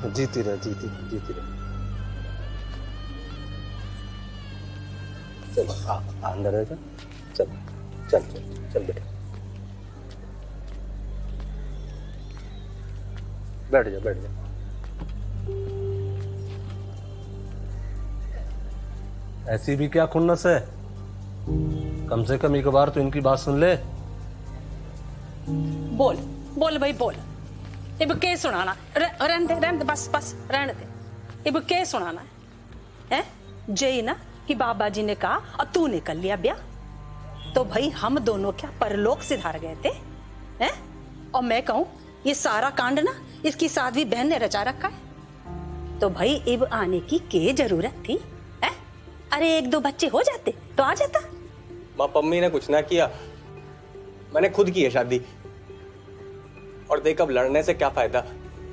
जीती रहे, जीती रहे, जीती रहे। चल अंदर आ जा। चल चल चल चल बेटा, बैठ जा बैठ जा। ऐसी भी क्या खुन्नस है, कम से कम एक बार तो इनकी बात सुन ले। बोल बोल भाई बोल, इब के सुनाना? रहने दे बस बस रहने दे। इब के सुनाना है जय ना कि बाबा जी ने कहा और तूने कर लिया ब्याह, तो भाई हम दोनों क्या परलोक सिधार गए थे हैं? और मैं कहूं ये सारा कांड ना इसकी साध्वी बहन ने रचा रखा है, तो भाई इब आने की क्या जरूरत थी है? अरे एक दो बच्चे हो जाते तो आ जाता। माँ पम्मी ने कुछ ना किया, मैंने खुद की है शादी। और देख अब लड़ने से क्या फायदा,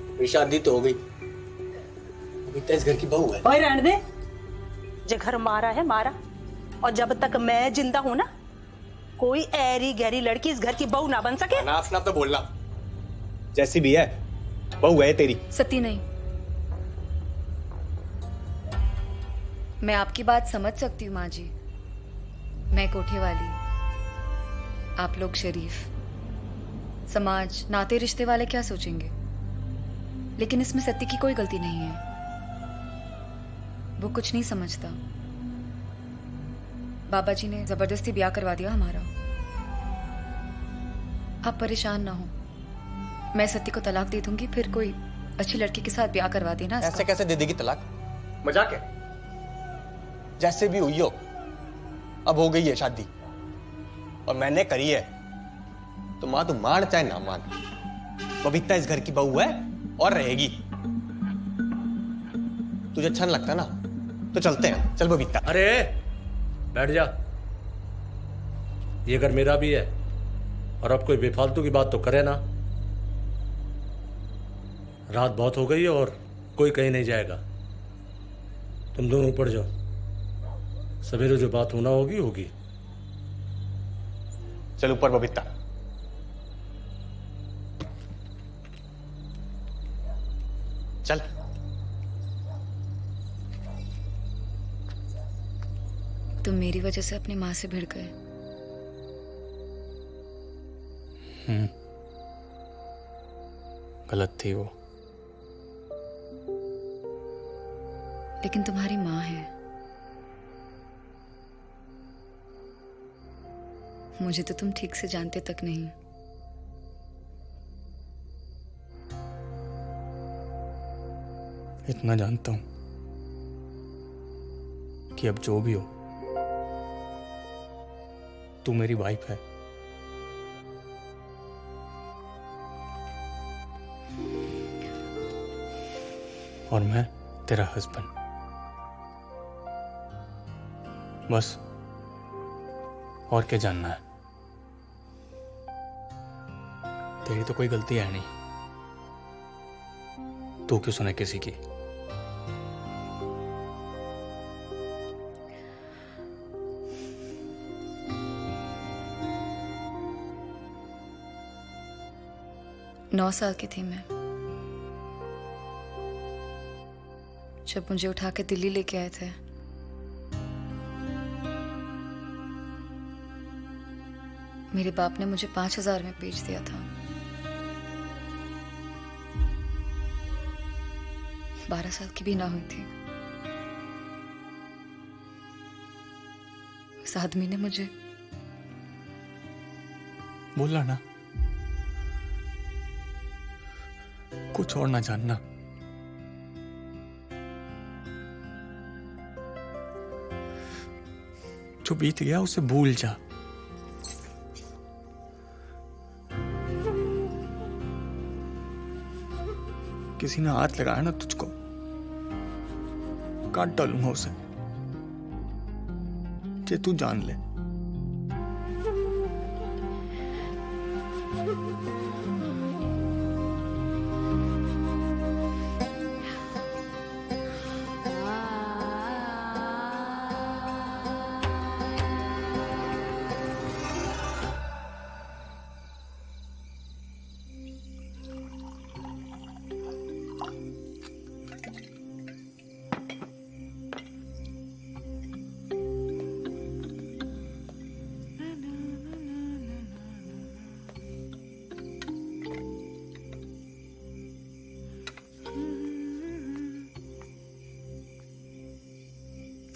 मेरी शादी तो हो गई, अभी तो इस घर की बहू है। भाई रहने दे, जो घर मारा है मारा, और जब तक मैं जिंदा हूं ना कोई ऐरी गहरी लड़की इस घर की बहू ना बन सके। नाफ नाफ तो बोलना, जैसी भी है बहू है तेरी। सती नहीं, मैं आपकी बात समझ सकती हूँ माँ जी। मैं कोठे वाली, आप लोग शरीफ, समाज नाते रिश्ते वाले क्या सोचेंगे, लेकिन इसमें सत्य की कोई गलती नहीं है। वो कुछ नहीं समझता। बाबा जी ने जबरदस्ती ब्याह करवा दिया हमारा। आप परेशान ना हो, मैं सत्य को तलाक दे दूंगी, फिर कोई अच्छी लड़की के साथ ब्याह करवा देना। ऐसे कैसे दे देगी तलाक, मजाक है? जैसे भी हुई हो, अब हो गई है शादी और मैंने करी है, तो माँ तू मान चाहे ना मान, बबीता इस घर की बहू है और रहेगी। तुझे अच्छा नहीं लगता ना तो चलते हैं, चल बबीता। अरे बैठ जा, ये घर मेरा भी है, और अब कोई बेफालतू की बात तो करे ना। रात बहुत हो गई है और कोई कहीं नहीं जाएगा, तुम दोनों ऊपर जाओ, सवेरे जो बात होना होगी होगी। चल ऊपर बबीता। चल। तुम मेरी वजह से अपनी माँ से भिड़ गए। गलत थी वो, लेकिन तुम्हारी माँ है। मुझे तो तुम ठीक से जानते तक नहीं। इतना जानता हूं कि अब जो भी हो तू मेरी वाइफ है। और मैं तेरा हस्बैंड। बस और क्या जानना है? तेरी तो कोई गलती है नहीं, तू क्यों सुने किसी की? नौ साल की थी मैं जब मुझे उठा के दिल्ली लेके आए थे। मेरे बाप ने मुझे 5,000 में बेच दिया था। 12 साल की भी ना हुई थी। उस आदमी ने मुझे बोला ना, कुछ और ना जानना। जो बीत गया उसे भूल जा। किसी ने हाथ लगाया ना तुझको, काट डालूंगा उसे, ये तू जान ले।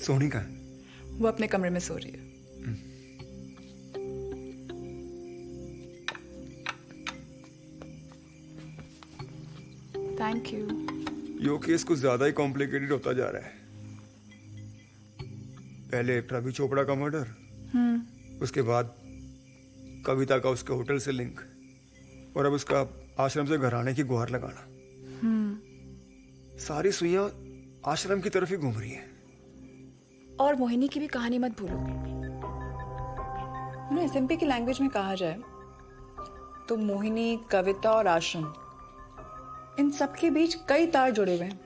सोनी कहाँ है? वो अपने कमरे में सो रही है। Thank you. यो केस कुछ ज्यादा ही कॉम्प्लिकेटेड होता जा रहा है। पहले रवि चोपड़ा का मर्डर, उसके बाद कविता का उसके होटल से लिंक, और अब उसका आश्रम से घर आने की गुहार लगाना। सारी सुइयां आश्रम की तरफ ही घूम रही हैं। और मोहिनी की भी कहानी मत भूलो। एसएमपी की लैंग्वेज में कहा जाए तो मोहिनी, कविता और आश्रम, इन सब के बीच कई तार जुड़े हुए हैं।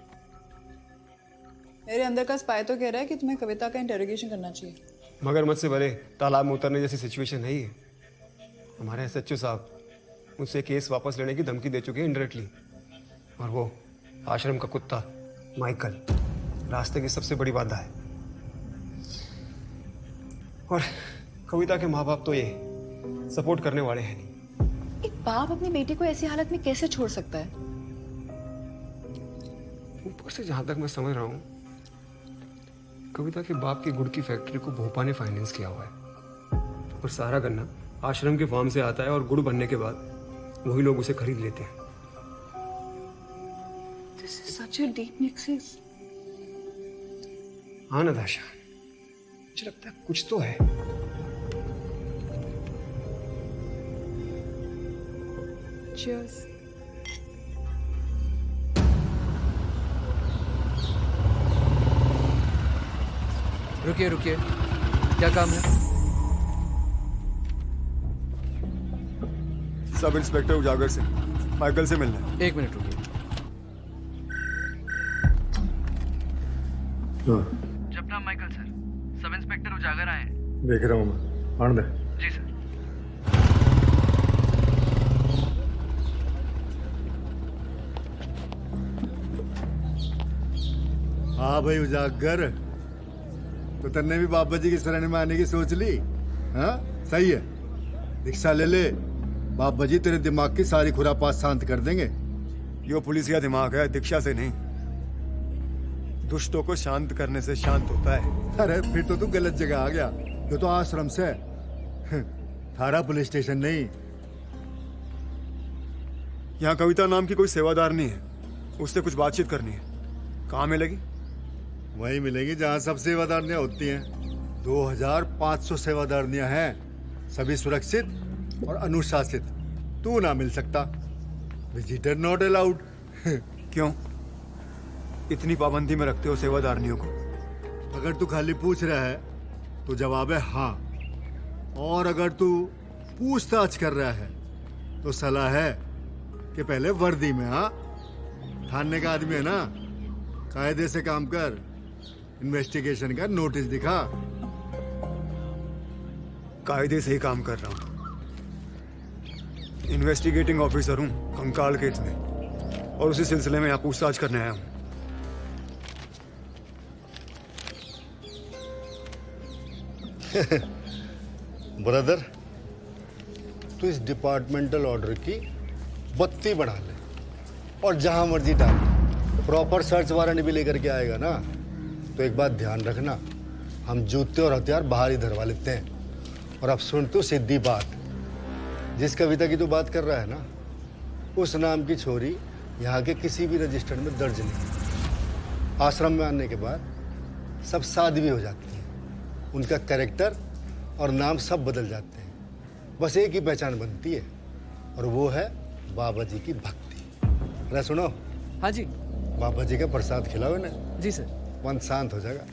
मेरे अंदर का स्पाई तो कह रहा है कि तुम्हें कविता का इंटेरोगेशन करना चाहिए। मगर मुझसे भले तालाब में उतरने जैसी सिचुएशन नहीं है। हमारे एसएचओ साहब मुझसे केस वापस लेने की धमकी दे चुके हैं इनडायरेक्टली, और वो आश्रम का कुत्ता माइकल रास्ते की सबसे बड़ी बाधा है। और कविता के माँ बाप तो ये सपोर्ट करने वाले हैं नहीं। एक बाप अपनी बेटी को ऐसी हालत में कैसे छोड़ सकता है? ऊपर से जहां तक मैं समझ रहा हूँ, कविता के बाप की गुड़ की फैक्ट्री को भोपा ने फाइनेंस किया हुआ है, और सारा गन्ना आश्रम के फार्म से आता है, और गुड़ बनने के बाद वही लोग उसे खरीद लेते हैं। This is such a deep nexus. हाँ नताशा, मुझे लगता है कुछ तो है। Cheers. रुकिए रुकिए, क्या काम है? सब इंस्पेक्टर उजागर से माइकल से मिलना है। 1 मिनट रुकिए। जपना माइकल सर, सब इंस्पेक्टर उजागर आए हैं। देख रहा हूँ मैं, आनंद है। जी सर। हाँ भाई उजागर, तो तन्ने भी बाबा जी की शरण में आने की सोच ली? हाँ सही है, रिक्शा ले ले, बाबा जी तेरे दिमाग की सारी खुरापात शांत कर देंगे। यो पुलिस का दिमाग है, दीक्षा से नहीं। दुष्टों को शांत करने से शांत होता है। अरे फिर तो तू गलत जगह आ गया, ये तो आश्रम से है, थारा पुलिस स्टेशन नहीं। यहाँ कविता नाम की कोई सेवादार नहीं है, उससे कुछ बातचीत करनी है। कहाँ मिलेगी? वही मिलेगी जहाँ सब सेवादारनियाँ होती हैं। 2500 सेवादारनियाँ हैं, सभी सुरक्षित और अनुशासित। तू ना मिल सकता, विजिटर नॉट अलाउड। क्यों इतनी पाबंदी में रखते हो सेवादारनियों को? अगर तू खाली पूछ रहा है तो जवाब है हाँ, और अगर तू पूछताछ कर रहा है तो सलाह है कि पहले वर्दी में। हाँ, थाने का आदमी है ना, कायदे से काम कर, इन्वेस्टिगेशन का नोटिस दिखा। कायदे से ही काम कर रहा हूँ, इन्वेस्टिगेटिंग ऑफिसर हूँ कंकाल केस में, और उसी सिलसिले में यहाँ पूछताछ करने आया हूँ। ब्रदर, तू इस डिपार्टमेंटल ऑर्डर की बत्ती बढ़ा ले और जहां मर्जी डाल। प्रॉपर सर्च वारंट भी लेकर के आएगा ना, तो एक बात ध्यान रखना, हम जूते और हथियार बाहर ही धरवा लेते हैं। और अब सुन तू सीधी बात, जिस कविता की तू बात कर रहा है ना, उस नाम की छोरी यहाँ के किसी भी रजिस्टर में दर्ज नहीं। आश्रम में आने के बाद सब साध्वी हो जाती है, उनका कैरेक्टर और नाम सब बदल जाते हैं। बस एक ही पहचान बनती है, और वो है बाबा जी की भक्ति। अरे सुनो। हाँ जी। बाबा जी का प्रसाद खिलाओ इन्हें, जी सर। मन शांत हो जाएगा।